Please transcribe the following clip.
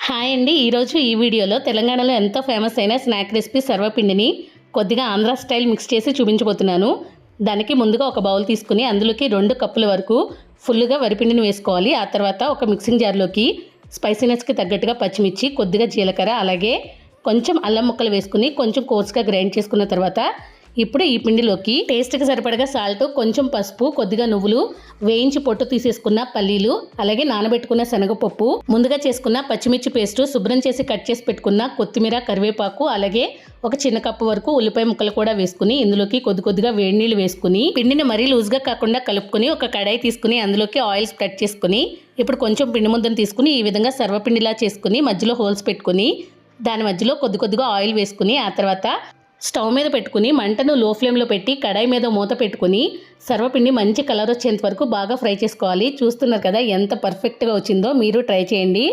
Hi అండి. ఈరోజు ఈ వీడియోలో తెలంగాణలో ఎంతో ఫేమస్ అయిన స్నాక్ రెసిపీ సర్వపిండిని కొద్దిగా ఆంధ్ర స్టైల్ మిక్స్ చేసి చూపించబోతున్నాను. దానికి ముందుగా ఒక బౌల్ తీసుకుని అందులోకి 2 కప్పుల వరకు ఫుల్గా వరిపిండిని వేసుకోవాలి. ఆ తర్వాత ఒక మిక్సింగ్ జార్లోకి స్పైసీనెస్కి తగ్గట్టుగా పచ్చిమిర్చి, కొద్దిగా జీలకర్ర, అలాగే కొంచెం అల్లం ముక్కలు వేసుకుని కొంచెం కోర్స్గా గ్రైండ్ చేసుకున్న తర్వాత ఇప్పుడు ఈ పిండిలోకి టేస్ట్కి సరిపడగా సాల్ట్, కొంచెం పసుపు, కొద్దిగా నువ్వులు, వేయించి పొట్టు తీసేసుకున్న పల్లీలు, అలాగే నానబెట్టుకున్న శనగపప్పు, ముందుగా చేసుకున్న పచ్చిమిర్చి పేస్టు, శుభ్రం చేసి కట్ చేసి పెట్టుకున్న కొత్తిమీర, కరివేపాకు, అలాగే ఒక చిన్న కప్పు వరకు ఉల్లిపాయ ముక్కలు కూడా వేసుకుని ఇందులోకి కొద్దిగా వేడి నీళ్ళు వేసుకుని పిండిని మరీ లూజ్గా కాకుండా కలుపుకొని ఒక కడాయి తీసుకుని అందులోకి ఆయిల్ స్ప్రెడ్ చేసుకుని ఇప్పుడు కొంచెం పిండి ముద్దను తీసుకుని ఈ విధంగా సర్వపిండిలా చేసుకుని మధ్యలో హోల్స్ పెట్టుకుని దాని మధ్యలో కొద్దిగా ఆయిల్ వేసుకుని ఆ తర్వాత స్టవ్ మీద పెట్టుకుని మంటను లో ఫ్లేమ్లో పెట్టి కడాయి మీద మూత పెట్టుకుని సర్వపిండి మంచి కలర్ వచ్చేంత వరకు బాగా ఫ్రై చేసుకోవాలి. చూస్తున్నారు కదా ఎంత పర్ఫెక్ట్గా వచ్చిందో, మీరు ట్రై చేయండి.